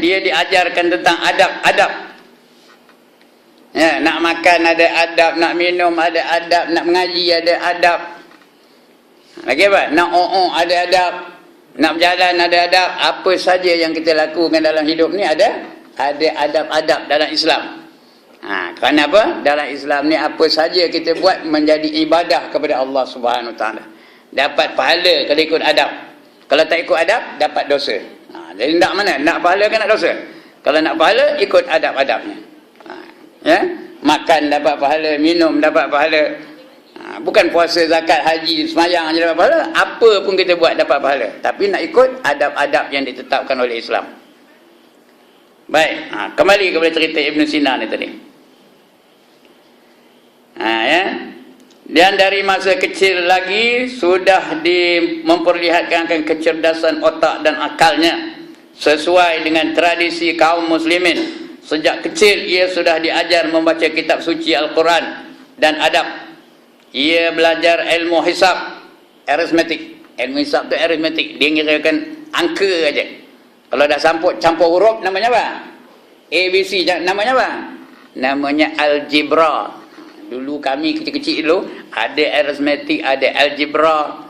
dia diajarkan tentang adab-adab. Ya, nak makan ada adab, nak minum ada adab, nak mengaji ada adab. Lagi apa? Nak ada adab, nak berjalan ada adab. Apa saja yang kita lakukan dalam hidup ni ada adab-adab dalam Islam. Kerana apa? Dalam Islam ni apa saja kita buat menjadi ibadah kepada Allah Subhanahu Wa Taala. Dapat pahala kalau ikut adab. Kalau tak ikut adab, dapat dosa. Jadi nak mana? Nak pahala ke nak dosa? Kalau nak pahala, ikut adab-adabnya. Ya? Makan dapat pahala, minum dapat pahala. Bukan puasa, zakat, haji, semayang aja dapat pahala. Apa pun kita buat dapat pahala. Tapi nak ikut adab-adab yang ditetapkan oleh Islam. Baik, kembali kepada cerita Ibn Sina ni tadi. Ya. Dan dari masa kecil lagi sudah memperlihatkan kecerdasan otak dan akalnya sesuai dengan tradisi kaum muslimin. Sejak kecil ia sudah diajar membaca kitab suci Al-Quran dan adab. Ia belajar ilmu hisab, aritmetik. Ilmu hisab tu aritmetik, dia ngirakan angka aja. Kalau dah campur huruf namanya apa? ABC namanya apa? Namanya algebra. Dulu kami kecil-kecil dulu ada aritmetik, ada algebra.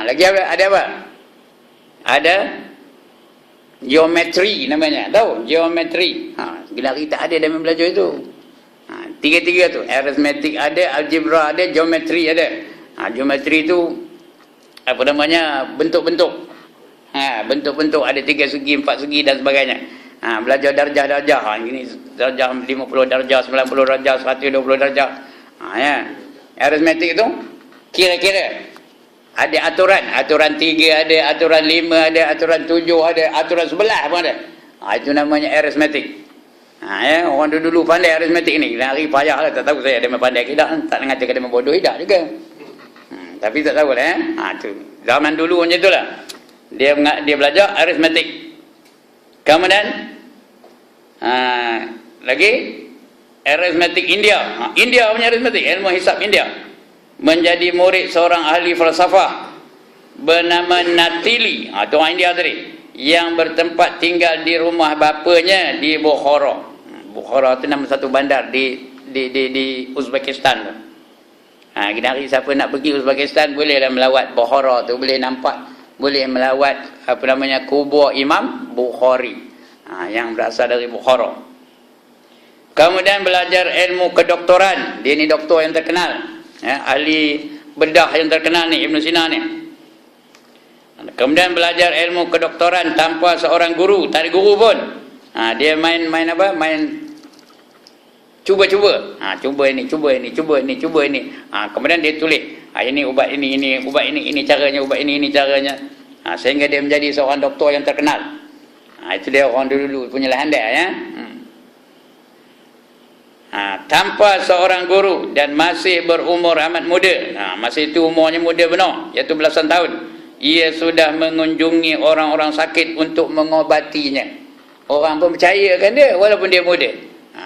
Lagi apa? Ada apa? Ada geometri namanya. Tahu? Geometri. Bila kita ada dalam belajar itu. Tiga-tiga tu. Aritmetik ada, algebra ada, geometri ada. Geometri itu apa namanya? Bentuk-bentuk. Bentuk-bentuk ada 3 segi, 4 segi dan sebagainya. Belajar darjah-darjah. Ini darjah 50 darjah, 90 darjah, 120 darjah. Ya. Aritmetik itu kira-kira ada aturan 3 ada, aturan 5 ada, aturan 7 ada, aturan 11 pun ada. Itu namanya aritmetik. Ya, orang dulu pandai aritmetik ni. Hari payahlah, tak tahu saya ada pandai ke tak. Tak mengatakan dia bodoh tidak juga. Tapi tak tahu lah. Tu. Zaman dulu macam itulah. Dia belajar aritmetik. Kemudian lagi aritmetik India. India punya aritmetik, ilmu hisab India. Menjadi murid seorang ahli falsafah bernama Natili. Itu orang India tadi, yang bertempat tinggal di rumah bapanya di Bukhara. Bukhara itu nama satu bandar di Uzbekistan. Kita hari siapa nak pergi Uzbekistan bolehlah melawat Bukhara tu, boleh nampak, boleh melawat apa namanya kubur Imam Bukhari yang berasal dari Bukhara. Kemudian belajar ilmu kedoktoran. Dia ni doktor yang terkenal, ahli bedah yang terkenal ni, Ibn Sina ni. Kemudian belajar ilmu kedoktoran tanpa seorang guru, tak ada guru pun. Dia main apa? Main cuba-cuba. Cuba ini. Kemudian dia tulis, ini ubat ini caranya, ubat ini caranya. Sehingga dia menjadi seorang doktor yang terkenal. Itu dia orang dulu punya handai ya. Tanpa seorang guru dan masih berumur amat muda. Masih itu umurnya muda benar, iaitu belasan tahun. Ia sudah mengunjungi orang-orang sakit untuk mengobatinya. Orang pun percayakan dia walaupun dia muda.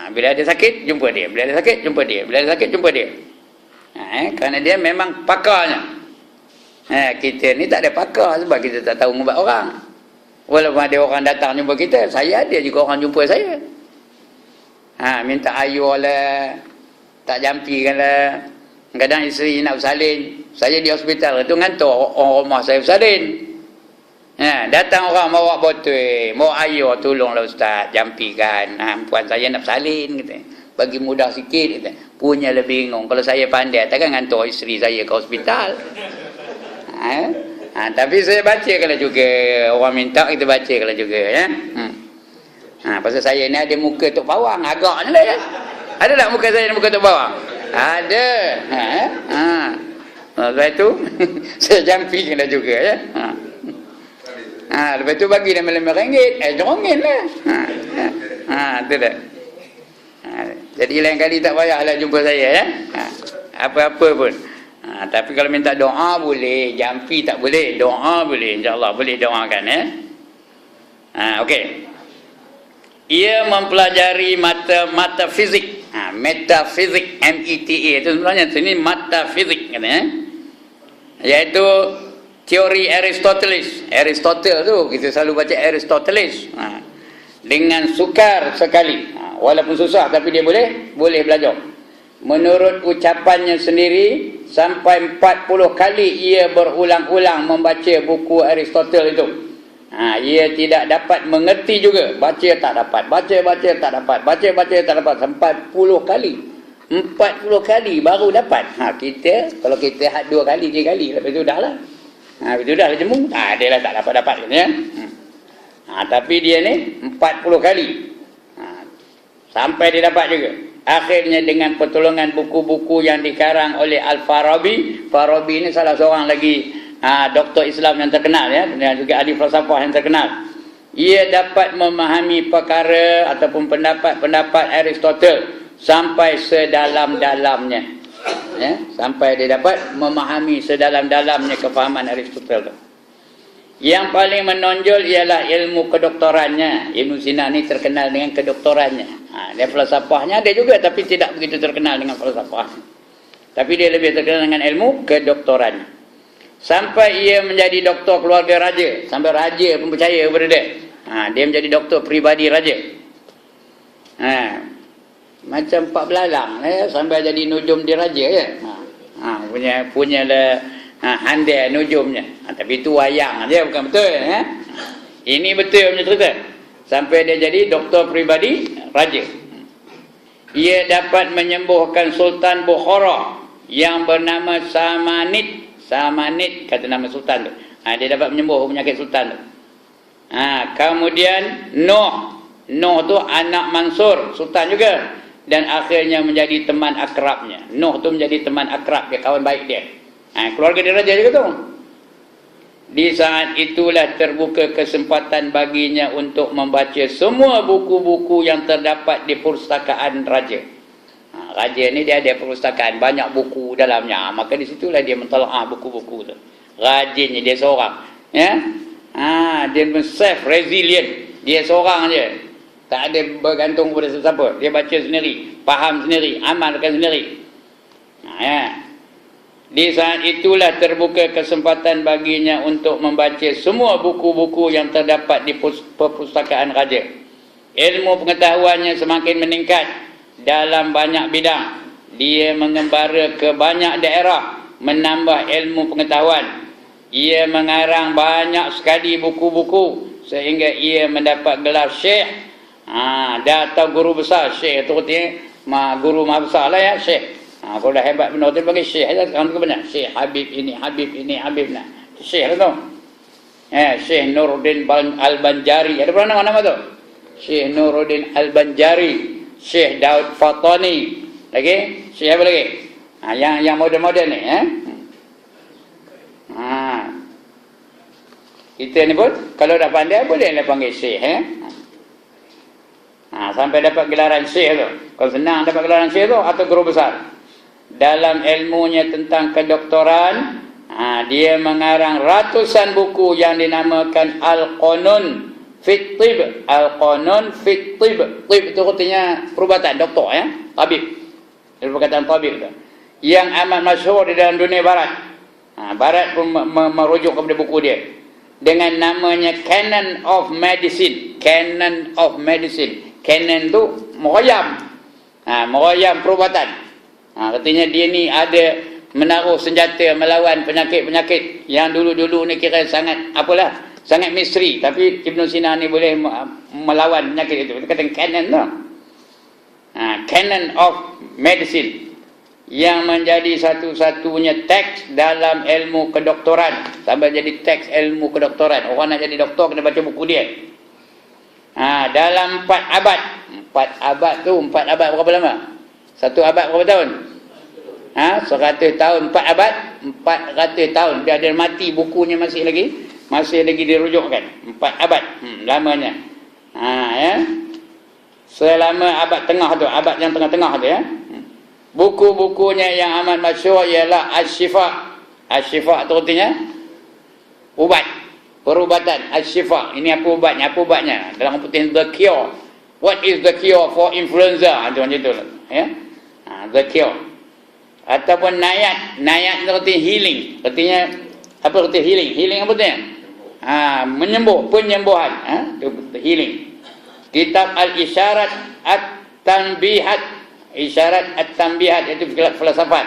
Bila ada sakit, jumpa dia. Bila ada sakit, jumpa dia. Bila ada sakit, jumpa dia. Kerana dia memang pakarnya. Kita ni tak ada pakar sebab kita tak tahu mengubat orang. Walaupun ada orang datang jumpa kita, saya ada juga orang jumpa saya. Minta ayuh lah, tak jampikan lah. Kadang isteri nak bersalin, saya di hospital itu ngantuk orang rumah saya bersalin. Datang orang bawa botol, mau ayuh, tolonglah ustaz, jampikan. Puan saya nak bersalin, kata. Bagi mudah sikit, kata. Punya lebih bingung. Kalau saya pandai, takkan ngantuk isteri saya ke hospital. Tapi saya baca kalau juga orang minta, kita baca kalau juga ya. Pasal saya ni ada muka tok bawang agaknya lah ya. Ada tak muka saya muka tok bawang? Ada. Lepas tu saya jampi kena juga ya. Lepas tu bagi dia RM5. Jorongin lah. Tu dah. Jadi lain kali tak payahlah jumpa saya ya. Apa-apa pun. Tapi kalau minta doa boleh, jampi tak boleh, doa boleh, insya-Allah boleh doakan ya. Okey. Ia mempelajari mata fizik. Metafizik, META itu sebenarnya ini metafizik katanya. Yaitu teori Aristoteles. Aristotle tu kita selalu baca Aristoteles. dengan sukar sekali. Walaupun susah tapi dia boleh belajar. Menurut ucapannya sendiri, sampai 40 kali ia berulang-ulang membaca buku Aristotle itu. Ia tidak dapat mengerti juga. Baca tak dapat, baca tak dapat, baca tak dapat, sampai 40 kali. 40 kali baru dapat. Kalau kita 2 kali, 3 kali, lepas itu dah lah. Lepas itu dah lah jemu. Dia lah tak dapat ya. Tapi dia ni 40 kali. Sampai dia dapat juga. Akhirnya dengan pertolongan buku-buku yang dikarang oleh Al-Farabi. Farabi ini salah seorang lagi doktor Islam yang terkenal ya, dan juga ahli falsafah yang terkenal. Ia dapat memahami perkara ataupun pendapat-pendapat Aristotle sampai sedalam-dalamnya. Ya, sampai dia dapat memahami sedalam-dalamnya kefahaman Aristotle itu. Yang paling menonjol ialah ilmu kedoktorannya. Ibn Sina ni terkenal dengan kedoktorannya. Dia falsafahnya ada juga, tapi tidak begitu terkenal dengan falsafah. Tapi dia lebih terkenal dengan ilmu kedoktorannya. Sampai ia menjadi doktor keluarga raja. Sampai raja pun percaya kepada dia. Dia menjadi doktor peribadi raja. Macam Pak Belalang sampai jadi nujum di raja ya. Punya handai nujumnya. Tapi itu wayang dia, bukan betul ya. Ini betul punya cerita. Sampai dia jadi doktor peribadi raja. Ia dapat menyembuhkan Sultan Bukhara yang bernama Samanid. Samanid kata nama sultan tu. Dia dapat menyembuh penyakit sultan tu. Kemudian Nuh tu anak Mansur, sultan juga, dan akhirnya menjadi teman akrabnya. Nuh tu menjadi teman akrab dia, kawan baik dia. Keluarga dia raja juga tu. Di saat itulah terbuka kesempatan baginya untuk membaca semua buku-buku yang terdapat di perpustakaan raja. Raja ni dia ada perpustakaan, banyak buku dalamnya. Maka di situlah dia mentelaah buku-buku tu. Rajinnya dia seorang. Ya? Dia self resilient. Dia seorang je. Tak ada bergantung kepada sesiapa. Dia baca sendiri, faham sendiri, amalkan sendiri. Ya. Di saat itulah terbuka kesempatan baginya untuk membaca semua buku-buku yang terdapat di perpustakaan raja. Ilmu pengetahuannya semakin meningkat dalam banyak bidang. Dia mengembara ke banyak daerah, menambah ilmu pengetahuan. Ia mengarang banyak sekali buku-buku sehingga ia mendapat gelar syekh. Dah tahu guru besar. Syekh itu artinya guru maha besar lah ya, syekh. Kalau dah hebat benar tu bagi syekh je. Sekarang tu banyak Syekh Habib ini, Habib ini, Habib nak. Syekh lah tu. Syekh Nuruddin Al-Banjari. Ada pernah nama tu? Syekh Nuruddin Al-Banjari. Syekh Daud Fatani. Lagi? Syekh apa lagi? Yang moden-moden ni. Kita ni pun kalau dah pandai boleh lah panggil syekh. Sampai dapat gelaran syekh tu. Kalau senang dapat gelaran syekh tu atau guru besar. Dalam ilmunya tentang kedoktoran, dia mengarang ratusan buku yang dinamakan Al-Qanun Fit Tib. Al-Qanun Fit Tib. Tib itu artinya perubatan, doktor ya, tabib. Itu perkataan tabib tu. Yang amat masyhur di dalam dunia barat. Barat pun merujuk kepada buku dia dengan namanya Canon of Medicine. Canon of Medicine. Canon tu merayam. Merayam perubatan. Artinya dia ni ada menaruh senjata melawan penyakit-penyakit yang dulu-dulu ni kira sangat sangat misteri, tapi Ibn Sina ni boleh melawan penyakit itu. Kita kata canon tu. Canon of Medicine yang menjadi satu-satunya teks dalam ilmu kedoktoran. Sampai jadi teks ilmu kedoktoran. Orang nak jadi doktor kena baca buku dia. Dalam 4 abad. 4 abad tu, 4 abad berapa lama? 1 abad berapa tahun? 100 tahun. 4 abad 400 tahun. Dia ada mati, bukunya masih lagi dirujukkan. 4 abad lamanya. Ya. Selama abad tengah tu, abad yang tengah-tengah tu ya. Buku-bukunya yang amat masyhur ialah Asy-Syifa. Asy-Syifa tu artinya ubat, perubatan. Asy-Syifa. Ini apa ubatnya? Apa ubatnya? Dalam putih the cure. What is the cure for influenza? Macam tu ya. The cure. Ataupun nayat. Nayat itu artinya healing. Artinya apa artinya healing? Healing apa artinya? Menyembuh, penyembuhan. Itu healing. Kitab Al-Isyarat At-Tanbihat, Isyarat At-Tanbihat, itu kitab filsafat.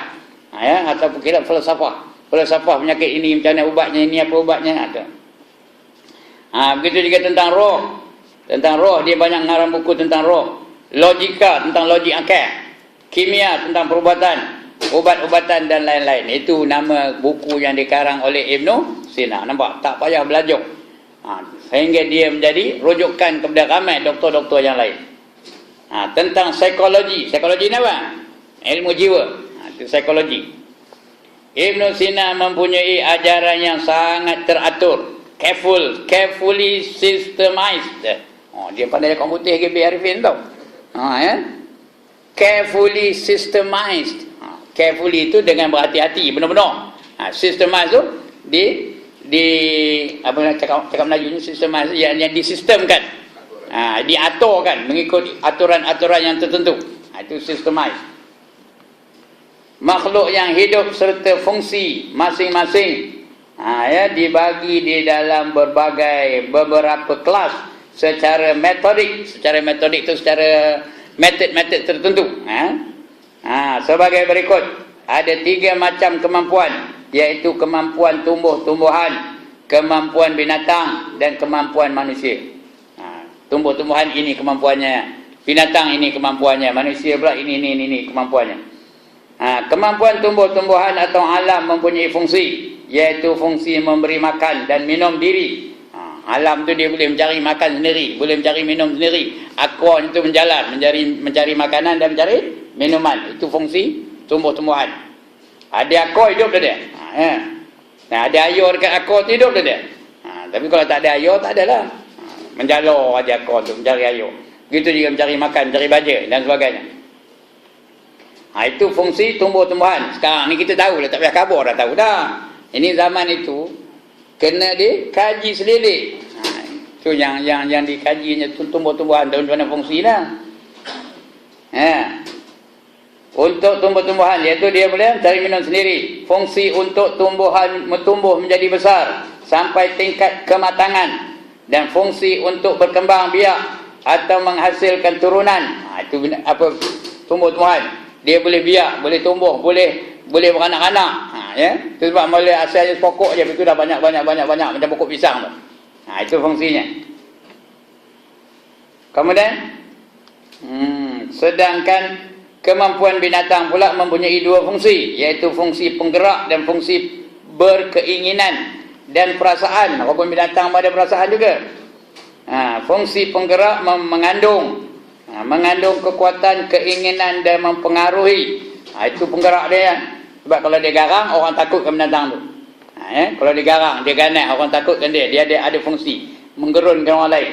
Ya, ataupun kitab filsafah. Filsafah penyakit ini, macam mana ubatnya, ini apa ubatnya, ada. Begitu juga tentang roh. Tentang roh, dia banyak ngarang buku tentang roh. Logika, tentang logik akal. Kimia, tentang perubatan, ubat-ubatan dan lain-lain. Itu nama buku yang dikarang oleh Ibn Sina. Nampak? Tak payah belajar. Sehingga dia menjadi rujukan kepada ramai doktor-doktor yang lain. Tentang psikologi. Psikologi ni apa? Ilmu jiwa. Itu psikologi. Ibn Sina mempunyai ajaran yang sangat teratur. Carefully systemized. Dia pandai komputer GB Arifin tau. Ya? Carefully systemized. Carefully itu dengan berhati-hati, benar-benar. Systemized tu di apa nak cakap Melayu ni, systemized yang disistemkan. Diaturkan mengikut aturan-aturan yang tertentu. Itu systemized. Makhluk yang hidup serta fungsi masing-masing dibagi di dalam beberapa kelas secara metodik. Secara metodik itu secara metode tertentu. Sebagai berikut. Ada 3 macam kemampuan, iaitu kemampuan tumbuh-tumbuhan, kemampuan binatang dan kemampuan manusia. Tumbuh-tumbuhan ini kemampuannya, binatang ini kemampuannya, manusia pula ini kemampuannya. Kemampuan tumbuh-tumbuhan atau alam mempunyai fungsi, iaitu fungsi memberi makan dan minum diri. Alam tu dia boleh mencari makan sendiri, boleh mencari minum sendiri. Aqua itu menjalan, mencari makanan dan mencari minuman. Itu fungsi tumbuh-tumbuhan. Ada aqua hidup dia. Ada air dekat aqua tu hidup dia. Tapi kalau tak ada air, tak adalah. Menjalur aja aqua tu, mencari air. Begitu juga mencari makan, mencari baja dan sebagainya. Itu fungsi tumbuh-tumbuhan. Sekarang ni kita tahu dah, tak payah khabar dah tahu dah. Ini zaman itu kena dikaji selidik. Itu yang dikajinya tumbuh-tumbuhan dan mana fungsi dah. Untuk tumbuh-tumbuhan, iaitu dia boleh mencari minum sendiri. Fungsi untuk tumbuh menjadi besar sampai tingkat kematangan, dan fungsi untuk berkembang biak atau menghasilkan turunan. Itu apa tumbuh-tumbuhan. Dia boleh biak, boleh tumbuh, boleh beranak-anak. Itu sebab mula asalnya pokok je, itu dah banyak macam pokok pisang tu. Itu fungsinya. Kemudian sedangkan kemampuan binatang pula mempunyai 2 fungsi, iaitu fungsi penggerak dan fungsi berkeinginan dan perasaan. Walaupun binatang ada perasaan juga. Fungsi penggerak mengandung kekuatan, keinginan dan mempengaruhi. Itu penggerak dia. Sebab kalau dia garang, orang takut ke binatang tu. Kalau dia garang, dia ganas, orang takutkan dia. Dia ada fungsi menggerunkan orang lain.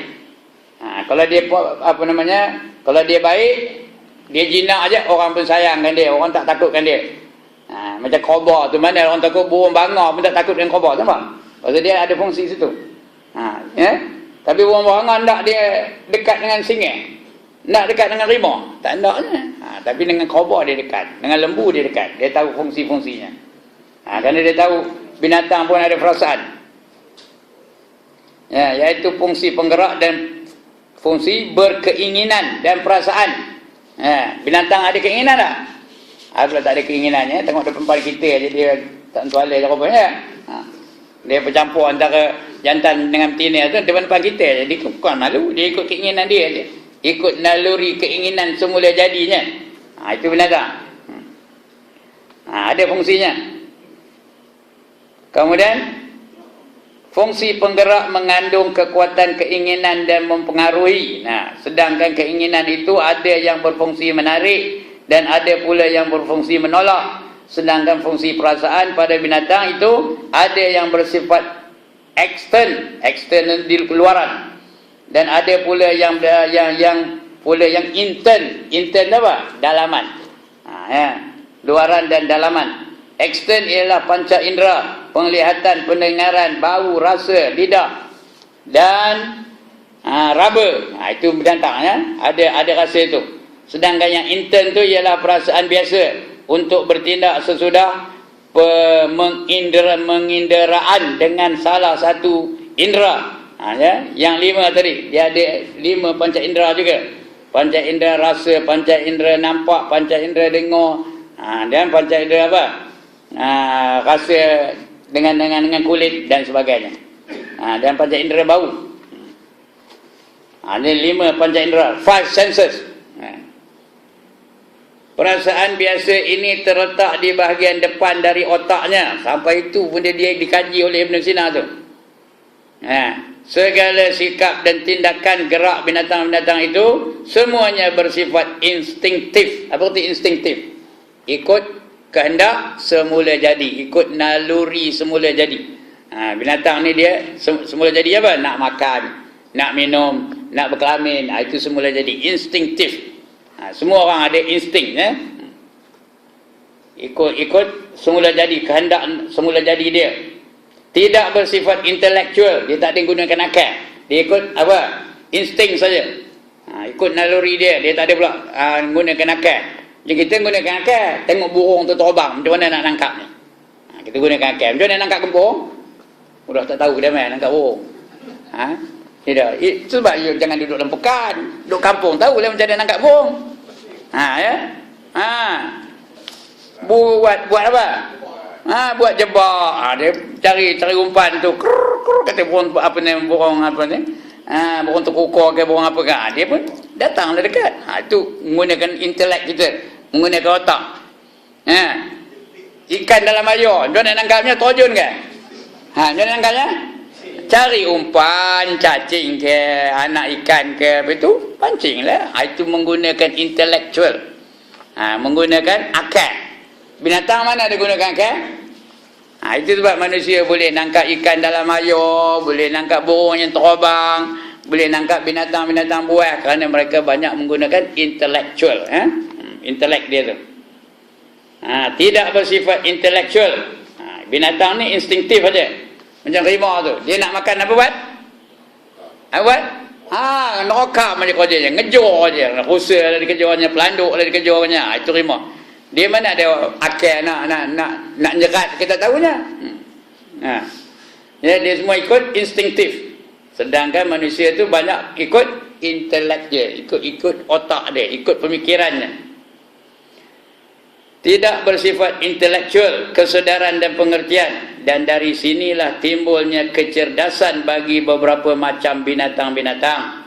Kalau dia kalau dia baik, dia jinak aja, orang pun sayangkan dia, orang tak takutkan dia. Macam kobra tu, mana orang takut burung bangau pun tak takut dengan kobra, nampak? Pasal dia ada fungsi situ. Tapi burung bangau nak dia dekat dengan singa, nak dekat dengan rimau, tak naknya. Tapi dengan kobra dia dekat, dengan lembu dia dekat. Dia tahu fungsi-fungsinya. Kerana dia tahu binatang pun ada perasaan. Iaitu fungsi penggerak dan fungsi berkeinginan dan perasaan. Binatang ada keinginan tak? Kalau tak ada keinginannya, tengok depan kita aja dia tak tuala apa pun ya. Dia bercampur antara jantan dengan betina tu depan kita aja. Dia bukan malu, dia ikut keinginan dia aja. Ikut naluri keinginan semula jadinya. Itu binatang. Ada fungsinya. Kemudian fungsi penggerak mengandung kekuatan keinginan dan mempengaruhi. Sedangkan keinginan itu ada yang berfungsi menarik dan ada pula yang berfungsi menolak. Sedangkan fungsi perasaan pada binatang itu ada yang bersifat external di luaran, dan ada pula yang intern apa? Dalaman. Luaran dan dalaman. Extern ialah panca indera, penglihatan, pendengaran, bau, rasa, lidah dan raba. Itu binatang ya. Ada rasa itu. Sedangkan yang intern tu ialah perasaan biasa untuk bertindak sesudah menginderaan dengan salah satu indera Ya, yang 5 tadi, dia ada 5 panca indera juga. Panca indera rasa, panca indera nampak, panca indera dengar. Dan panca indera apa? Rasa dengan kulit dan sebagainya. Dan panca indera bau. Ada 5 panca indera, 5 senses. Perasaan biasa ini terletak di bahagian depan dari otaknya. Sampai itu pun dia dikaji oleh Ibn Sina tu. Segala sikap dan tindakan gerak binatang-binatang itu semuanya bersifat instinktif. Apa arti instinktif? Ikut kehendak semula jadi, ikut naluri semula jadi. Binatang ni dia semula jadi apa? Nak makan, nak minum, nak berkelamin. Itu semula jadi instinktif. Semua orang ada insting, ikut semula jadi, kehendak semula jadi dia. Tidak bersifat intelektual, dia tak ada gunakan akal. Dia ikut apa? Insting saja. Ikut naluri dia, dia tak ada pula gunakan akal. Jadi kita gunakan akal, tengok burung tu terbang, macam mana nak nangkap ni? Kita gunakan akal. Macam mana nak nangkap kempung? Sudah tak tahu dah mana nangkap burung. Tidak. Itu sebab jangan duduk dalam pekan, duduk kampung tahulah macam mana nangkap burung. Buat apa? Buat jebak. Dia cari umpan tu. Kata burung apa ni, burung apa ni? Burung terkukar ke burung apa ke? Dia pun datanglah dekat. Itu menggunakan intelek kita, menggunakan otak. Ikan dalam air, dia nak nangkapnya terjun ke? Dia nak nangkapnya? Cari umpan, cacing ke, anak ikan ke, apa itu? Pancinglah. Itu menggunakan intelektual. Menggunakan akal. Binatang mana ada gunakan akal? Itu sebab manusia boleh nangkap ikan dalam air, boleh nangkap burung yang terbang, boleh nangkap binatang-binatang buas, kerana mereka banyak menggunakan intelektual. Intelek dia tu. Tidak bersifat intelektual. Binatang ni instinktif aja. Macam rimau tu, dia nak makan apa buat? Apa buat? Nokam aja kerjanya, ngejar aja. Rusa lah dikejarnya, pelanduk lah dikejarnya. Itu rimau. Dia mana ada akal nak nyerat, kita tahunya. Dia semua ikut instinktif. Sedangkan manusia tu banyak ikut intelek dia, ikut otak dia, ikut pemikirannya. Tidak bersifat intelektual, kesedaran dan pengertian. Dan dari sinilah timbulnya kecerdasan bagi beberapa macam binatang-binatang.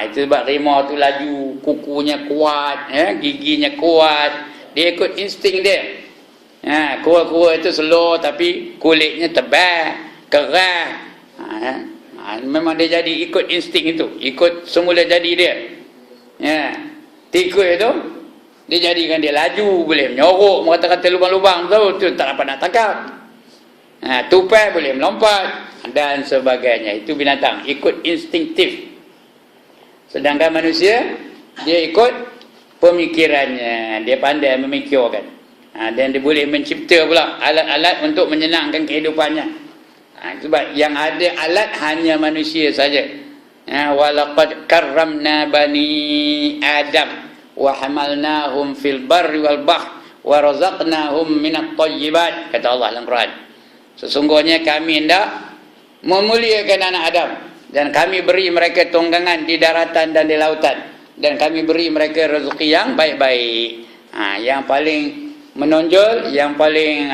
Itu sebab rimau tu laju, kukunya kuat, giginya kuat. Dia ikut insting dia. Kura-kura itu slow tapi kulitnya tebal, keras. Memang dia jadi ikut insting itu, ikut semula jadi dia. Tikus itu dia jadikan dia laju, boleh menyorok, mengata-kata lubang-lubang tu tak dapat nak tangkap. Tupai boleh melompat dan sebagainya. Itu binatang, ikut instinktif. Sedangkan manusia dia ikut pemikirannya, dia pandai memikirkan. Dan dia boleh mencipta pula alat-alat untuk menyenangkan kehidupannya. Sebab yang ada alat hanya manusia saja. Walaqad karramna bani Adam wa hamalnahum fil barri wal bahr wa razaqnahum minat thayyibat, kata Allah dalam Quran. Sesungguhnya kami hendak memuliakan anak Adam, dan kami beri mereka tunggangan di daratan dan di lautan, dan kami beri mereka rezeki yang baik-baik. Yang paling menonjol, yang paling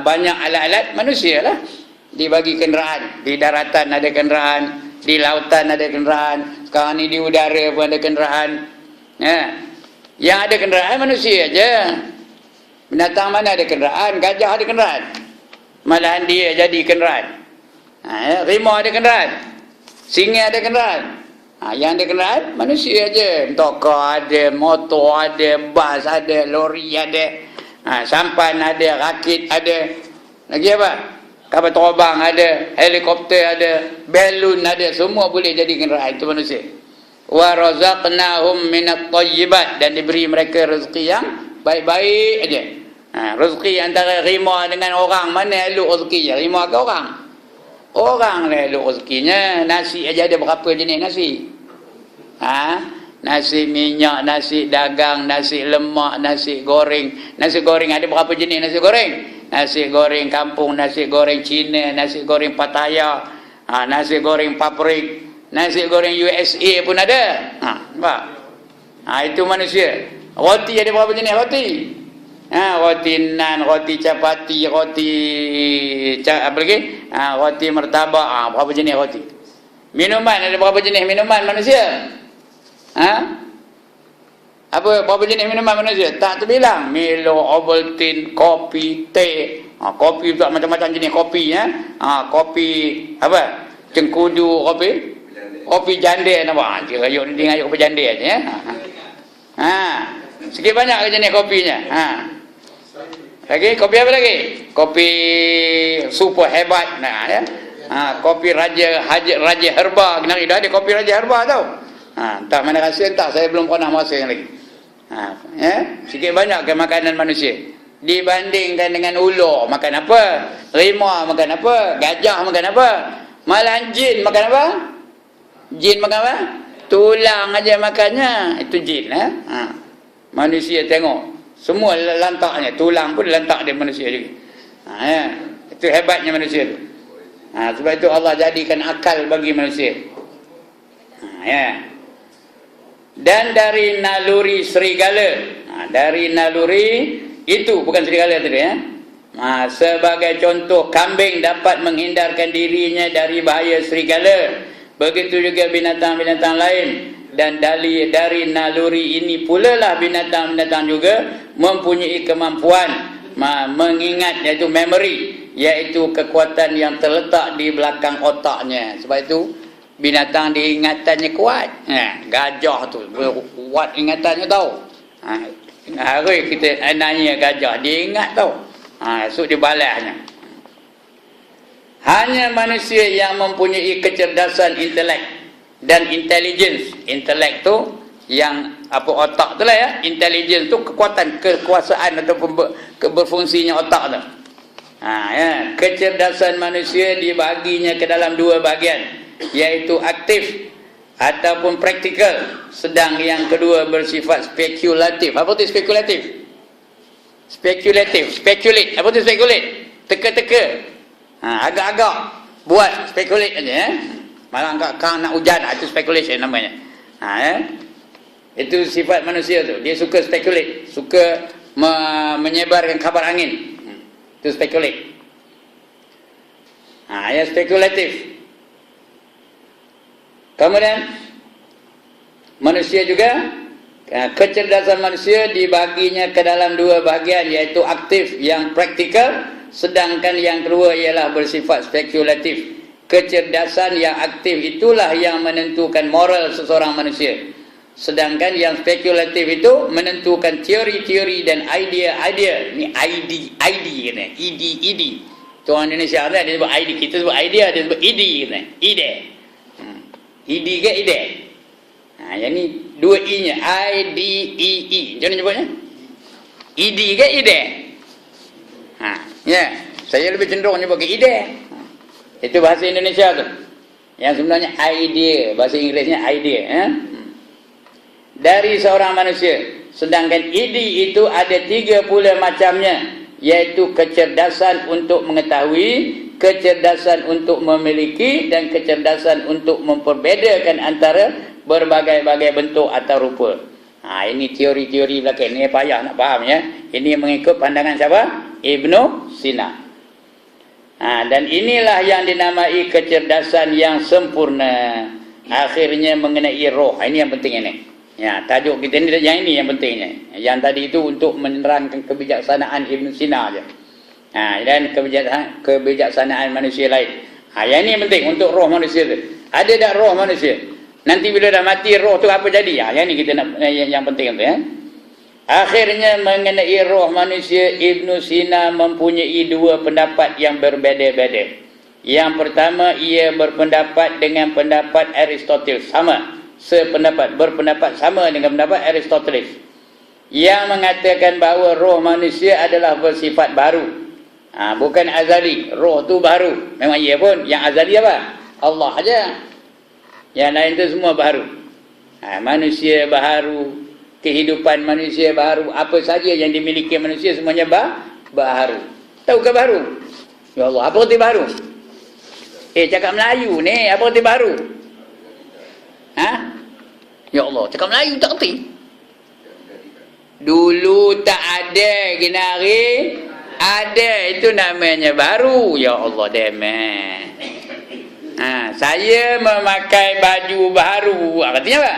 banyak alat-alat manusia lah. Dibagi kenderaan, di daratan ada kenderaan, di lautan ada kenderaan, sekarang ni di udara pun ada kenderaan. Yang ada kenderaan manusia aja. Binatang mana ada kenderaan? Gajah ada kenderaan, malahan dia jadi kenderaan. Rimau ada kenderaan, singa ada kenderaan. Yang ada kenderaan manusia aja. Tokar ada, motor ada, bas ada, lori ada, sampan ada, rakit ada. Lagi apa? Kapal terbang ada, helikopter ada, balon ada, semua boleh jadi kenderaan. Itu manusia. Wa razaqnahum minat thayyibat, dan diberi mereka rezeki yang baik-baik aja. Rezeki antara rimau dengan orang, mana elok rezekinya? Rimau ke orang? Orang lah elok rezekinya. Nasi aja ada berapa jenis nasi? Nasi minyak, nasi dagang, nasi lemak, nasi goreng. Nasi goreng ada berapa jenis nasi goreng? Nasi goreng kampung, nasi goreng Cina, nasi goreng Pattaya, Nasi goreng paprik, nasi goreng USA pun ada. Nampak? Itu manusia. Roti ada berapa jenis roti? Roti nan, roti capati, roti apa lagi? Roti martabak. Berapa jenis roti? Minuman ada berapa jenis minuman manusia? Berapa jenis minuman manusia? Tak terbilang. Milo, Ovaltine, kopi, teh. Kopi pula macam-macam jenis kopi. Kopi apa? Cengkudu kopi. Kopi jande nampak. Dia dengar kopi jande aja ya. Sikit banyak jenis kopinya. Lagi kopi apa lagi? Kopi super hebat. Kopi raja herba. Kenapa dah ada kopi raja herba tau? Tak mana rasa tak, saya belum pernah masuk lagi. Sikit banyak ke makanan manusia. Dibandingkan dengan ular makan apa? Rimau makan apa? Gajah makan apa? Malah jin makan apa? Jin makan apa? Tulang aja makannya. Itu jin. Manusia tengok semua lantaknya, tulang pun lantak dia manusia juga. Itu hebatnya manusia tu. Sebab itu Allah jadikan akal bagi manusia. Dan dari naluri serigala, dari naluri itu bukan serigala tadi sebagai contoh, kambing dapat menghindarkan dirinya dari bahaya serigala. Begitu juga binatang-binatang lain. Dan dari naluri ini pula lah binatang-binatang juga mempunyai kemampuan mengingat, iaitu memory, iaitu kekuatan yang terletak di belakang otaknya. Sebab itu binatang diingatannya kuat. Gajah tu kuat ingatannya tau. Hari kita nanya gajah, dia ingat tau. So dia balasnya. Hanya manusia yang mempunyai kecerdasan intelek dan intelligence. Intelek tu yang otak tu lah ya. Intelligence tu kekuasaan ataupun berfungsinya otak tu. Kecerdasan manusia dibaginya ke dalam dua bahagian, iaitu aktif ataupun praktikal. Sedang yang kedua bersifat spekulatif. Apa tu spekulatif? Speculate. Apa tu speculate? Teka-teka. Agak-agak buat speculate aja Malah kau nak hujan, itu speculation namanya. Itu sifat manusia tu. Dia suka speculate, suka menyebarkan kabar angin. Itu speculate. Yang spekulatif. Kemudian manusia juga, kecerdasan manusia dibaginya ke dalam dua bahagian, iaitu aktif yang praktikal, sedangkan yang kedua ialah bersifat spekulatif. Kecerdasan yang aktif itulah yang menentukan moral seseorang manusia, sedangkan yang spekulatif itu menentukan teori-teori dan idea-idea. Ni id. Tu orang Indonesia ada, dia sebut ID, kita sebut idea, dia sebut id kena. Ide. Id ke ide. Yang ni dua i nya, I-D-E-E. Macam mana nyebutnya? Id ke ide? Saya lebih cenderung nyebut ke ide. Itu bahasa Indonesia tu. Yang sebenarnya idea, bahasa Inggerisnya idea. Dari seorang manusia. Sedangkan ide itu ada 3 pula macamnya, iaitu kecerdasan untuk mengetahui, kecerdasan untuk memiliki, dan kecerdasan untuk memperbedakan antara berbagai-bagai bentuk atau rupa. Ini teori-teori belakang. Ini payah nak faham ya. Ini mengikut pandangan siapa? Ibnu Sina. Dan inilah yang dinamai kecerdasan yang sempurna. Akhirnya mengenai roh. Ini yang penting ini. Tajuk kita ni yang ini yang pentingnya. Yang tadi itu untuk menerangkan kebijaksanaan Ibn Sina aja. Dan kebijaksanaan manusia lain. Yang ini yang penting untuk roh manusia tu. Ada tak roh manusia? Nanti bila dah mati roh tu apa jadi? Yang ini kita nak, yang penting tu ya. Akhirnya mengenai roh manusia, Ibn Sina mempunyai 2 pendapat yang berbeza-beza. Yang pertama, ia berpendapat dengan pendapat Aristoteles, berpendapat sama dengan pendapat Aristoteles, yang mengatakan bahawa roh manusia adalah bersifat baru. Bukan azali. Roh tu baru. Memang ia pun. Yang azali apa? Allah aja. Yang lain tu semua baru. Manusia baru, kehidupan manusia baru, apa saja yang dimiliki manusia semuanya baru. Tahukah baru? Ya Allah, apa arti baru? Cakap Melayu ni apa reti baru? Ha? Ya Allah, cakap Melayu tak reti. Dulu tak ada ginari, ada, itu namanya baru. Ya Allah, demen. Saya memakai baju baru. Artinya apa?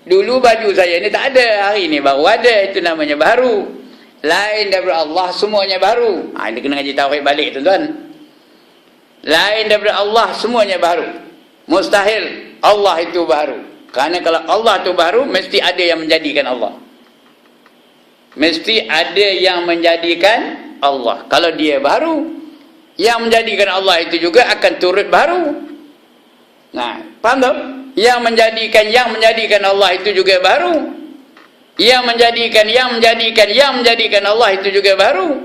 Dulu baju saya ni tak ada, hari ni baru ada, itu namanya baru. Lain daripada Allah, semuanya baru. Ini kena ngaji tauhid balik, tuan-tuan. Lain daripada Allah, semuanya baru. Mustahil Allah itu baru. Kerana kalau Allah itu baru, mesti ada yang menjadikan Allah. Mesti ada yang menjadikan Allah. Kalau dia baru, yang menjadikan Allah itu juga akan turut baru. Nah, faham tak? Yang menjadikan Allah itu juga baru. Yang menjadikan Allah itu juga baru.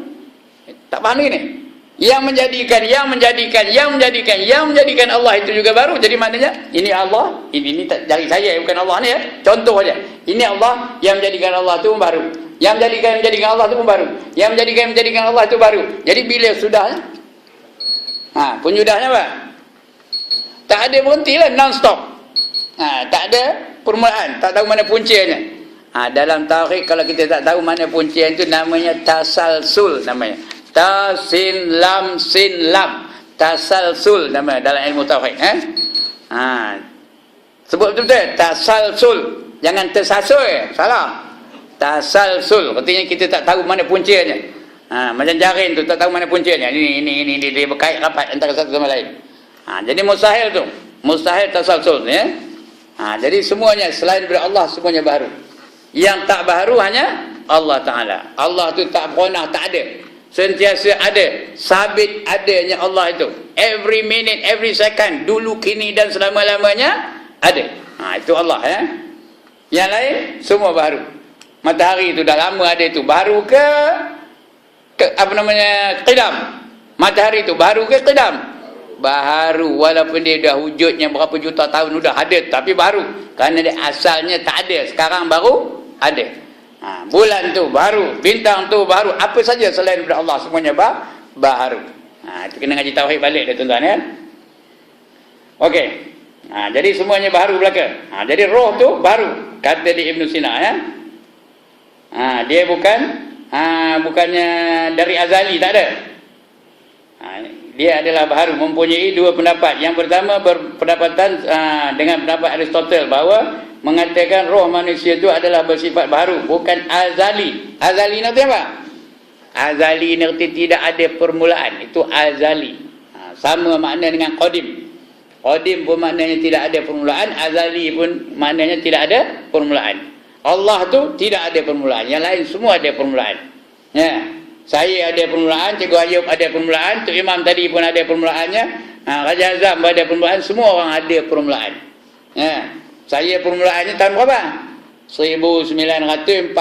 Tak faham lagi ni? Yang menjadikan Allah itu juga baru. Jadi maknanya ini Allah, ini tak dari saya, bukan Allah ni ya. Contoh aja. Ini Allah, yang menjadikan Allah itu baru. Yang menjadikan Allah itu baru. Yang menjadikan Allah itu baru. Jadi bila sudah penyudahnya apa? Tak ada berhentilah, non-stop. Tak ada permulaan, tak tahu mana puncanya. Dalam tauhid kalau kita tak tahu mana puncian itu namanya tasalsul namanya. Tasin lam sin lam. Tasalsul namanya dalam ilmu tauhid, sebut betul-betul tasalsul. Jangan tersasul, salah. Tasalsul artinya kita tak tahu mana punciannya. Macam jarin tu tak tahu mana punciannya. Ini dia berkait rapat antara satu sama lain. Jadi mustahil tu. Mustahil tasalsul ya. Jadi semuanya selain daripada Allah semuanya baru. Yang tak baru hanya Allah Ta'ala. Allah tu tak pernah tak ada. Sentiasa ada. Sabit adanya Allah itu. Every minute, every second. Dulu, kini dan selama-lamanya ada. Itu Allah ya. Yang lain semua baru. Matahari itu dah lama ada itu. Baru ke apa namanya, qidam. Matahari itu baru ke qidam? Baru. Walaupun dia dah wujudnya berapa juta tahun sudah ada, tapi baru. Kerana dia asalnya tak ada. Sekarang baru ada. Bulan tu baru, bintang tu baru, apa saja selain daripada Allah semuanya baru. Itu kena ngaji tauhid balik dah tuan-tuan ya. Okey. Jadi semuanya baru belaka. Jadi roh tu baru, kata di Ibn Sina ya. Dia bukannya dari azali, tak ada. Dia adalah baru, mempunyai dua pendapat. Yang pertama berpendapatan dengan pendapat Aristotle bahawa mengatakan roh manusia itu adalah bersifat baru, bukan azali. Azali nanti apa? Azali nanti tidak ada permulaan, itu azali. Sama makna dengan qadim. Qadim pun maknanya tidak ada permulaan, azali pun maknanya tidak ada permulaan. Allah tu tidak ada permulaan, yang lain semua ada permulaan. Ya. Saya ada permulaan, Cikgu Ayub ada permulaan, Tok Imam tadi pun ada permulaannya, Raja Azam ada permulaan, semua orang ada permulaan. Ya. Saya permulaannya tahun berapa? 1942.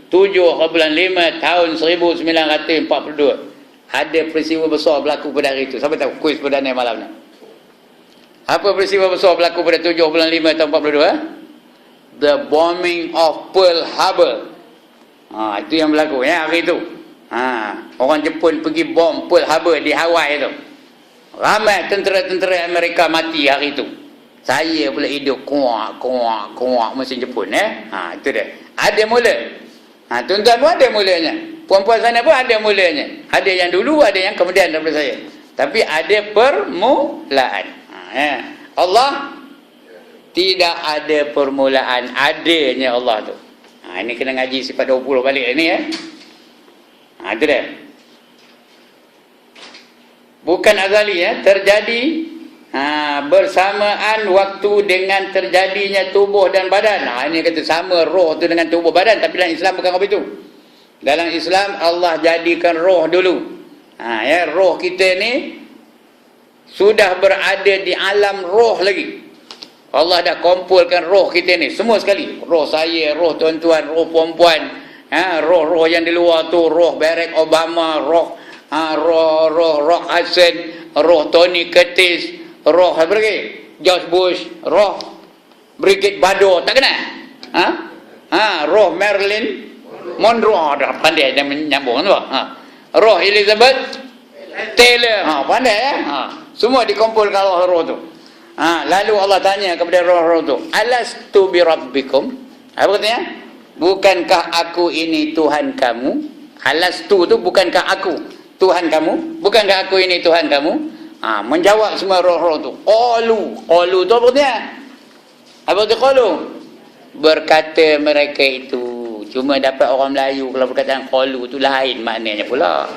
7/5 tahun 1942. Ada peristiwa besar berlaku pada hari itu. Siapa tahu? Kuis perdana malam ni. Apa peristiwa besar berlaku pada 7/5 tahun 42? The bombing of Pearl Harbor. Itu yang berlaku ya hari itu. Orang Jepun pergi bom Pearl Harbor di Hawaii tu. Ramai tentera-tentera Amerika mati hari itu. Saya pula hidup kuak mesin Jepun itu dia. Ada mula. Tuan-tuan pun ada mulanya. Puan-puan sana pun ada mulanya. Ada yang dulu, ada yang kemudian daripada saya. Tapi ada permulaan. Allah tidak ada permulaan, adanya Allah tu. Ini kena ngaji sifat 20 balik ni ya. Itu dia. Bukan azali ya, terjadi bersamaan waktu dengan terjadinya tubuh dan badan. Ini kata sama roh tu dengan tubuh badan, tapi dalam Islam bukan apa itu. Dalam Islam Allah jadikan roh dulu. Roh kita ni sudah berada di alam roh lagi. Allah dah kumpulkan roh kita ni semua sekali. Roh saya, roh tuan-tuan, roh puan-puan, roh-roh yang di luar tu, roh Barack Obama, roh Rock Hudson, roh Tony Curtis, roh apa lagi? George Bush, roh Brigitte Bardot, tak kenal? Roh Marilyn Monroe, dah pandai dia menyambung tu. Roh Elizabeth Taylor, pandai ya. Semua dikumpulkan roh-roh tu. Lalu Allah tanya kepada roh-roh tu, alastu bi rabbikum? Apa katanya? Bukankah aku ini Tuhan kamu? Alastu tu bukankah aku Tuhan kamu? Bukankah aku ini Tuhan kamu? Menjawab semua roh-roh tu. Qalu tu apa katanya? Apa tu qalu? Berkata mereka itu. Cuma dapat orang Melayu kalau perkataan qalu tu lain maknanya pula.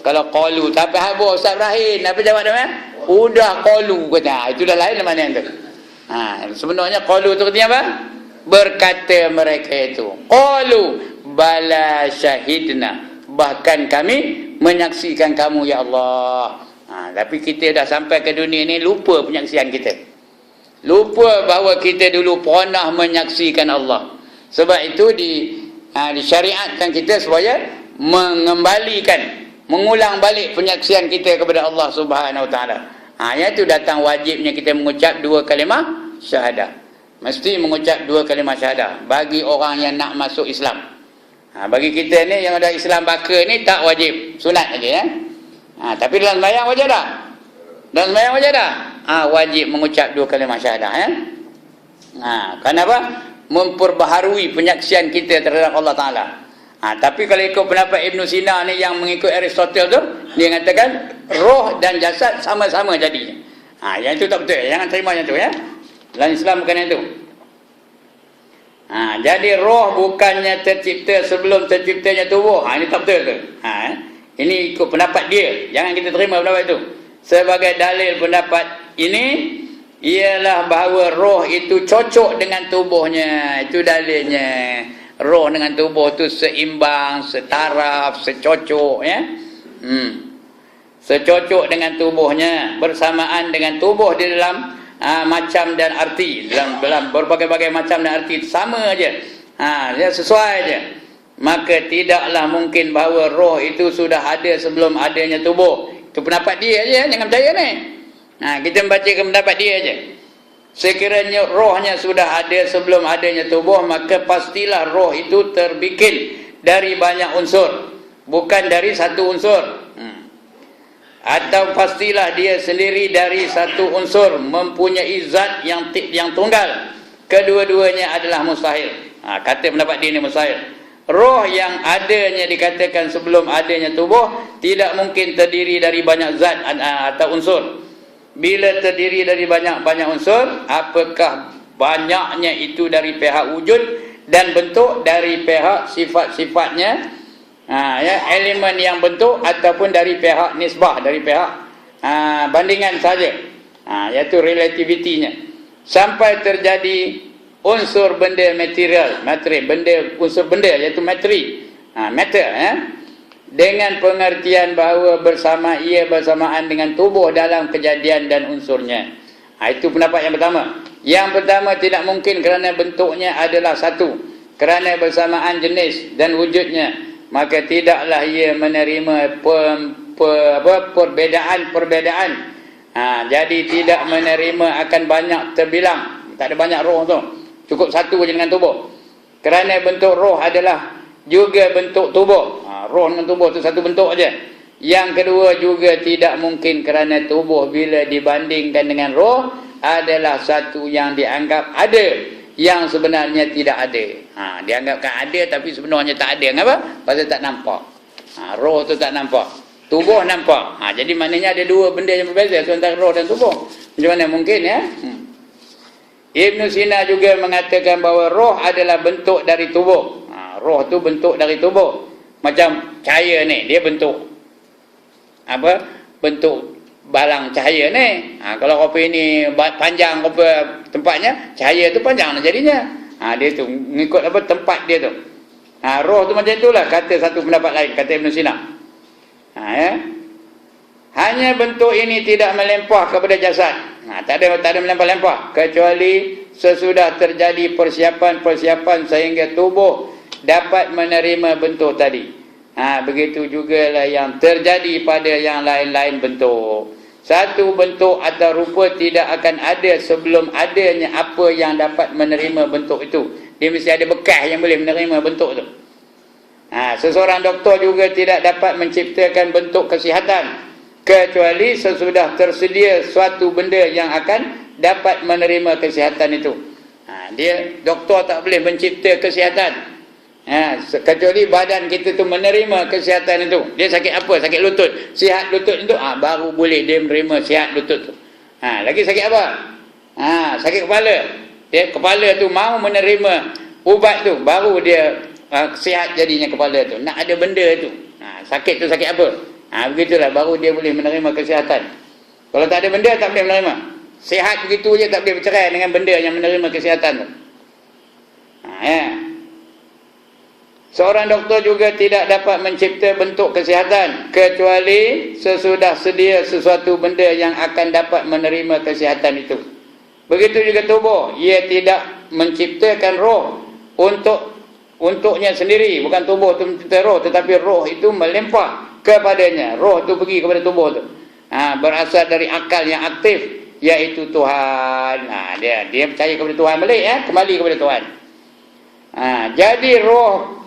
Kalau qalu tapi habis Ustaz Ibrahim apa jawab dia? Udah qalu kata. Itu dah lain maknanya tu. Sebenarnya qalu tu katanya apa? Berkata mereka itu. Qalu bala syahidna. Bahkan kami menyaksikan kamu ya Allah. Tapi kita dah sampai ke dunia ni lupa penyaksian kita. Lupa bahawa kita dulu pernah menyaksikan Allah. Sebab itu disyariatkan kita supaya mengulang balik penyaksian kita kepada Allah Subhanahu Wa Taala. Iaitu datang wajibnya kita mengucap 2 kalimah syahadah. Mesti mengucap 2 kalimah syahadah bagi orang yang nak masuk Islam. Bagi kita ni yang ada Islam baka ni tak wajib, sunat aja ya. Tapi dalam sembahyang wajib dah. Dalam sembahyang wajib dah. Wajib mengucap 2 kalimah syahadah ya. Kenapa? Memperbaharui penyaksian kita terhadap Allah Taala. Tapi kalau ikut pendapat Ibn Sina ni yang mengikut Aristotle tu, dia mengatakan roh dan jasad sama-sama jadinya. Yang itu tak betul. Jangan terima yang tu ya. Dalam Islam bukan yang tu. Jadi roh bukannya tercipta sebelum terciptanya tubuh. Ini tak betul tu. Ini ikut pendapat dia. Jangan kita terima pendapat itu. Sebagai dalil pendapat ini ialah bahawa roh itu cocok dengan tubuhnya. Itu dalilnya. Roh dengan tubuh itu seimbang, setaraf, secocok ya. Secocok dengan tubuhnya, bersamaan dengan tubuh di dalam macam dan arti, dalam berbagai-bagai macam dan arti sama aja. Dia sesuai aja. Maka tidaklah mungkin bahawa roh itu sudah ada sebelum adanya tubuh. Itu pendapat dia aja, jangan percaya ni. Kita membaca pendapat dia aja. Sekiranya rohnya sudah ada sebelum adanya tubuh, maka pastilah roh itu terbikin dari banyak unsur, bukan dari satu unsur. Atau pastilah dia sendiri dari satu unsur, mempunyai zat yang tunggal. Kedua-duanya adalah mustahil. Kata pendapat dia ni mustahil. Roh yang adanya dikatakan sebelum adanya tubuh tidak mungkin terdiri dari banyak zat atau unsur. Bila terdiri dari banyak unsur, apakah banyaknya itu dari pihak wujud dan bentuk, dari pihak sifat-sifatnya, elemen yang bentuk, ataupun dari pihak nisbah, dari pihak bandingan saja, iaitu relativitinya, sampai terjadi unsur benda material, unsur benda iaitu matter, dengan pengertian bahawa ia bersamaan dengan tubuh dalam kejadian dan unsurnya. Itu pendapat yang pertama. Yang pertama tidak mungkin kerana bentuknya adalah satu, kerana bersamaan jenis dan wujudnya, maka tidaklah ia menerima perbedaan. Jadi tidak menerima akan banyak terbilang. Tak ada banyak roh tu, cukup satu je dengan tubuh. Kerana bentuk roh adalah juga bentuk tubuh. Roh dengan tubuh tu satu bentuk aja. Yang kedua juga tidak mungkin kerana tubuh bila dibandingkan dengan roh adalah satu yang dianggap ada, yang sebenarnya tidak ada. Dianggapkan ada tapi sebenarnya tak ada. Kenapa? Pasal tak nampak. Roh tu tak nampak, tubuh nampak. Jadi maknanya ada dua benda yang berbeza antara roh dan tubuh. Macam mana mungkin ya? Ibn Sina juga mengatakan bahawa roh adalah bentuk dari tubuh. Roh tu bentuk dari tubuh. Macam cahaya ni, dia bentuk bentuk balang cahaya ni. Kalau kopi ni panjang kopi tempatnya, cahaya tu panjang lah jadinya. Dia tu mengikut tempat dia tu. Roh tu macam itulah, kata satu pendapat lain, kata Ibn Sina. Hanya bentuk ini tidak melempah kepada jasad. Tak ada melempah-lempah, kecuali sesudah terjadi persiapan sehingga tubuh dapat menerima bentuk tadi. Begitu jugalah yang terjadi pada yang lain-lain bentuk. Satu bentuk atau rupa tidak akan ada sebelum adanya apa yang dapat menerima bentuk itu. Dia mesti ada bekas yang boleh menerima bentuk itu. Seseorang doktor juga tidak dapat menciptakan bentuk kesihatan kecuali sesudah tersedia suatu benda yang akan dapat menerima kesihatan itu. Dia doktor tak boleh mencipta kesihatan. Kecuali badan kita tu menerima kesihatan itu. Dia sakit apa? Sakit lutut. Sihat lutut itu, baru boleh dia menerima sihat lutut tu. Lagi sakit apa? Sakit kepala. Dia kepala tu mau menerima ubat tu, baru dia sihat jadinya kepala tu. Nak ada benda tu. Sakit tu sakit apa? Begitulah baru dia boleh menerima kesihatan. Kalau tak ada benda tak boleh menerima. Sihat begitu je tak boleh bercerai dengan benda yang menerima kesihatan tu. Seorang doktor juga tidak dapat mencipta bentuk kesihatan kecuali sesudah sedia sesuatu benda yang akan dapat menerima kesihatan itu. Begitu juga tubuh, ia tidak menciptakan roh untuknya sendiri. Bukan tubuh itu mencipta roh, tetapi roh itu melimpah kepadanya. Roh itu pergi kepada tubuh itu. Berasal dari akal yang aktif, iaitu Tuhan. Dia percaya kepada Tuhan balik, kembali kepada Tuhan. Jadi roh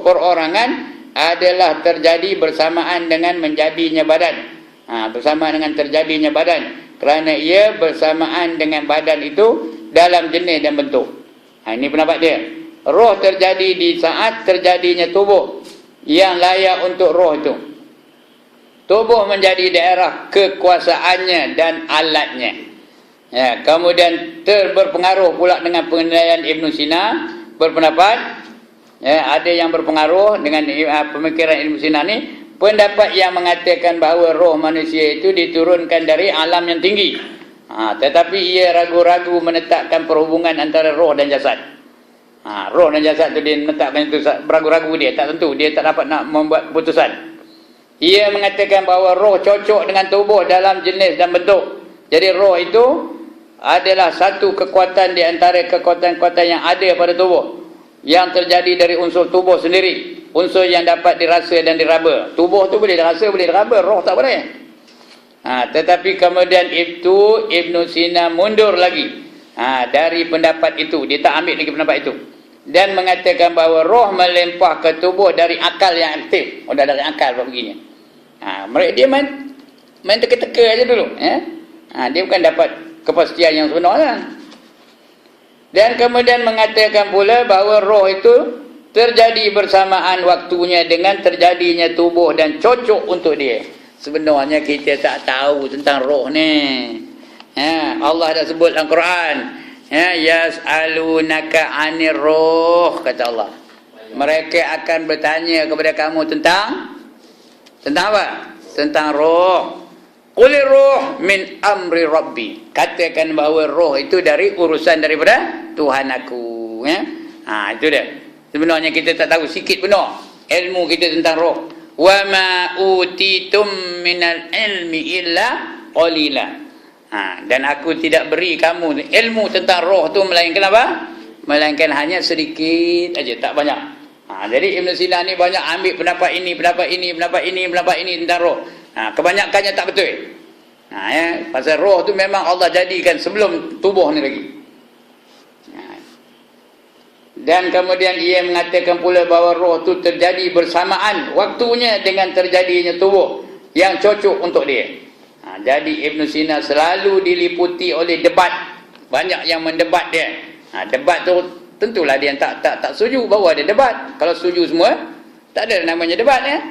perorangan adalah terjadi bersamaan dengan menjadinya badan. Bersamaan dengan terjadinya badan, kerana ia bersamaan dengan badan itu dalam jenis dan bentuk. Ini pendapat dia. Roh terjadi di saat terjadinya tubuh yang layak untuk roh itu. Tubuh menjadi daerah kekuasaannya dan alatnya. Kemudian berpengaruh pula dengan penilaian Ibn Sina, berpendapat, ada yang berpengaruh dengan pemikiran Ibn Sina ni, pendapat yang mengatakan bahawa roh manusia itu diturunkan dari alam yang tinggi. Tetapi ia ragu-ragu menetapkan perhubungan antara roh dan jasad. Roh dan jasad tu dia menetapkan itu, ragu-ragu dia, tak tentu, dia tak dapat nak membuat keputusan. Ia mengatakan bahawa roh cocok dengan tubuh dalam jenis dan bentuk. Jadi roh itu adalah satu kekuatan di antara kekuatan-kekuatan yang ada pada tubuh, yang terjadi dari unsur tubuh sendiri, unsur yang dapat dirasa dan diraba. Tubuh tu boleh dirasa, boleh diraba, roh tak boleh. Tetapi kemudian itu Ibn Sina mundur lagi dari pendapat itu. Dia tak ambil lagi pendapat itu, dan mengatakan bahawa roh melempah ke tubuh dari akal yang aktif. Dah dari akal buat begini. Mereka dia main teka-teka aja dulu. Dia bukan dapat kepastian yang sebenarnya. Dan kemudian mengatakan pula bahawa roh itu terjadi bersamaan waktunya dengan terjadinya tubuh dan cocok untuk dia. Sebenarnya kita tak tahu tentang roh ni. Allah dah sebut dalam Quran, yas'alunaka 'anir ruh, kata Allah. Mereka akan bertanya kepada kamu tentang apa? Tentang roh. Qulir ruh min amri rabbi. Katakan bahawa roh itu dari urusan daripada Tuhan aku. Itu dia. Sebenarnya kita tak tahu sikit benar ilmu kita tentang roh. Wa ma utitum minal ilmi illa qalila. Dan aku tidak beri kamu ilmu tentang roh tu melainkan apa? Melainkan hanya sedikit aja, tak banyak. Jadi Ibn Sina ni banyak ambil pendapat ini tentang roh. Kebanyakannya tak betul. Pasal roh tu memang Allah jadikan sebelum tubuh ni lagi. Dan kemudian ia mengatakan pula bahawa roh tu terjadi bersamaan waktunya dengan terjadinya tubuh yang cocok untuk dia. Jadi Ibn Sina selalu diliputi oleh debat. Banyak yang mendebat dia. Debat tu tentulah dia tak setuju bahawa ada debat. Kalau setuju semua, tak ada namanya debat ya.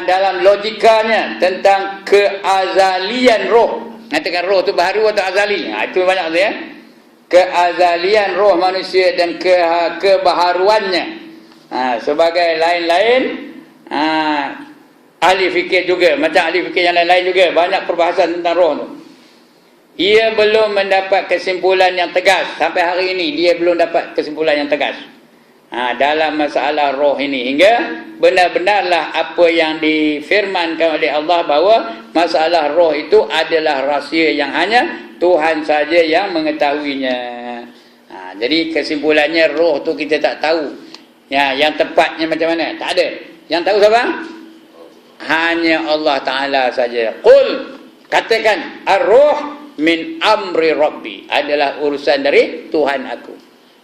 Dalam logikanya tentang keazalian roh. Katakan roh tu baharu atau azali. Itu banyak tu ya. Keazalian roh manusia dan kebaharuannya. Sebagai lain-lain ahli fikir juga, macam ahli fikir yang lain-lain juga banyak perbahasan tentang roh tu. Ia belum mendapat kesimpulan yang tegas. Sampai hari ini dia belum dapat kesimpulan yang tegas dalam masalah roh ini, hingga benar-benarlah apa yang difirmankan oleh Allah bahawa masalah roh itu adalah rahsia yang hanya Tuhan saja yang mengetahuinya. Jadi kesimpulannya roh tu kita tak tahu yang tepatnya macam mana, tak ada. Yang tahu siapa? Hanya Allah Ta'ala saja. Qul, katakan ar-ruh min amri rabbi, adalah urusan dari Tuhan aku.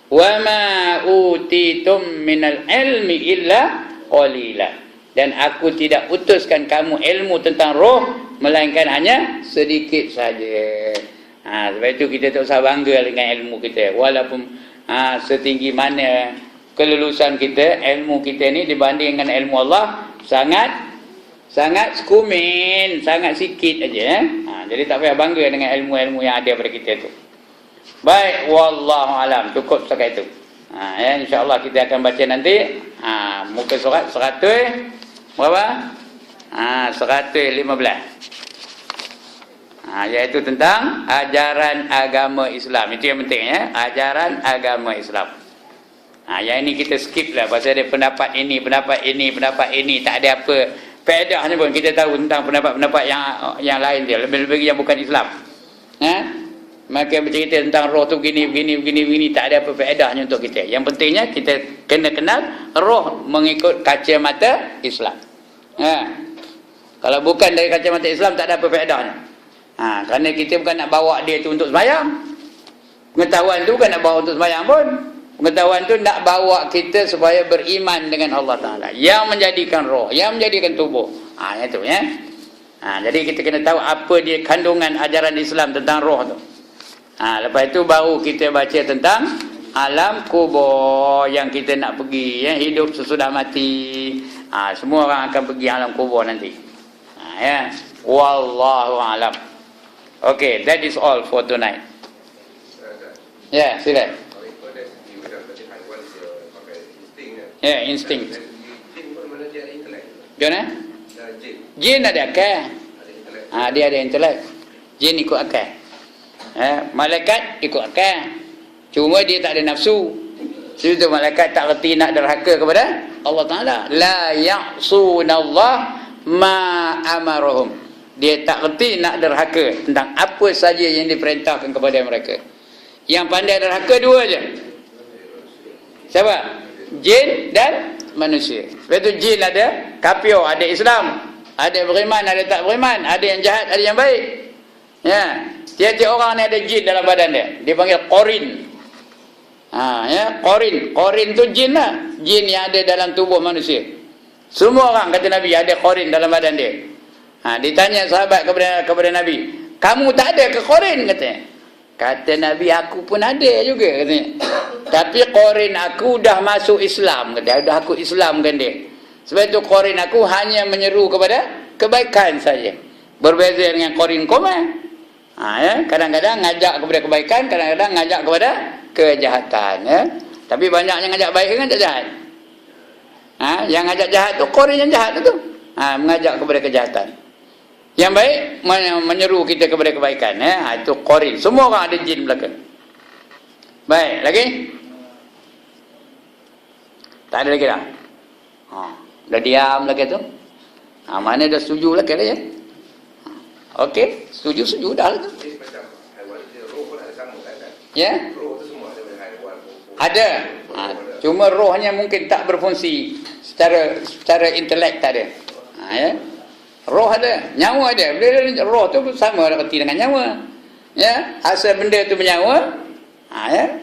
Wa ma utitum minal ilmi illa qalila. Dan aku tidak utuskan kamu ilmu tentang roh melainkan hanya sedikit saja. Sebab itu kita tak usah bangga dengan ilmu kita. Walaupun setinggi mana kelulusan kita, ilmu kita ni dibanding dengan ilmu Allah sangat sekumin, sangat sikit aja. Jadi tak payah bangga dengan ilmu-ilmu yang ada pada kita tu. Baik, wallahu alam. Cukup setakat itu. InsyaAllah kita akan baca nanti muka surat 100 berapa? 115. Iaitu tentang ajaran agama Islam. Itu yang penting ya, ajaran agama Islam. Yang ini kita skip lah pasal ada pendapat ini, pendapat ini, tak ada apa faedahnya pun. Kita tahu tentang pendapat-pendapat yang lain dia, lebih-lebih yang bukan Islam. Maka bercerita tentang roh tu begini, tak ada apa faedahnya untuk kita. Yang pentingnya kita kena kenal roh mengikut kacamata Islam. Kalau bukan dari kacamata Islam tak ada apa faedahnya. Kerana kita bukan nak bawa dia tu untuk sembahyang. Pengetahuan tu bukan nak bawa untuk sembahyang pun. Pengetahuan tu nak bawa kita supaya beriman dengan Allah Ta'ala yang menjadikan roh, yang menjadikan tubuh. Itu ya. Jadi kita kena tahu apa dia kandungan ajaran Islam tentang roh tu. Lepas itu baru kita baca tentang alam kubur yang kita nak pergi ya, hidup sesudah mati. Semua orang akan pergi alam kubur nanti. Ya. Wallahu alam. Okay, that is all for tonight. Ya, sila. Ya, insting. Gimana? Jin ada akal. Dia ada intelek. Jin ikut akal. Malaikat ikut akal. Cuma dia tak ada nafsu. Sebab itu malaikat tak reti nak derhaka kepada Allah Ta'ala. La ya'sunallah ma amarahum. Dia tak reti nak derhaka tentang apa saja yang diperintahkan kepada mereka. Yang pandai derhaka dua je. Siapa? Jin dan manusia. Sebab itu jin ada kafir, ada Islam, ada beriman, ada tak beriman, ada yang jahat, ada yang baik. Ya, tiap-tiap orang ni ada jin dalam badan dia. Dia panggil qarin. Qarin tu jin lah. Jin yang ada dalam tubuh manusia. Semua orang kata Nabi ada qarin dalam badan dia. Ditanya sahabat kepada Nabi, kamu tak ada ke qarin? Katanya. Kata Nabi, aku pun ada juga katanya. Tapi qarin aku dah masuk Islam katanya. Dah aku Islamkan dia. Sebab itu qarin aku hanya menyeru kepada kebaikan saja. Berbeza dengan qarin koma. Kadang-kadang ngajak kepada kebaikan, kadang-kadang ngajak kepada kejahatan. Tapi banyak yang ngajak baik kan tak jahat. Yang ngajak jahat tu qarin yang jahat tu. Mengajak kepada kejahatan. Yang baik menyeru kita kepada kebaikan. Itu qarin. Semua orang ada jin belakang. Baik, lagi? Tak ada lagi dah? Dah diam lagi tu? Mana dah setuju lagi dah ya? Okey, setuju dah lah tu. Ya? Ada. Cuma rohnya mungkin tak berfungsi secara intelek tak ada. Ya? Roh ada, nyawa ada. Roh tu sama arti dengan nyawa. Ya, asal benda tu bernyawa. Ya.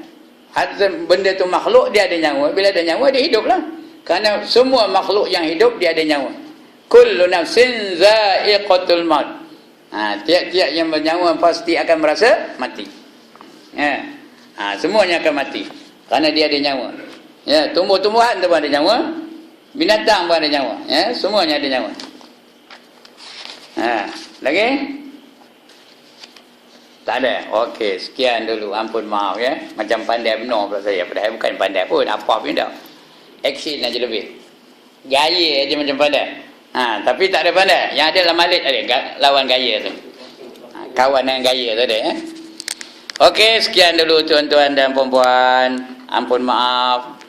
Asal benda tu makhluk dia ada nyawa. Bila ada nyawa dia hiduplah. Kerana semua makhluk yang hidup dia ada nyawa. Kullu nafsin za'iqatul maut. Tiap-tiap yang bernyawa pasti akan merasa mati. Ya. Semuanya akan mati. Kerana dia ada nyawa. Ya, tumbuh-tumbuhan tu pun ada nyawa. Binatang pun ada nyawa. Ya, semuanya ada nyawa. Lagi? Tak ada? Okey, sekian dulu. Ampun maaf ya. Macam pandai benar pula saya. Padahal bukan pandai pun. Apa pun tak. Action aja lebih. Gaya aja macam pandai. Tapi tak ada pandai. Yang ada lah Malik ada. Lawan gaya tu. Kawan dengan gaya tu ada ya. Okey, sekian dulu tuan-tuan dan puan-puan. Ampun maaf.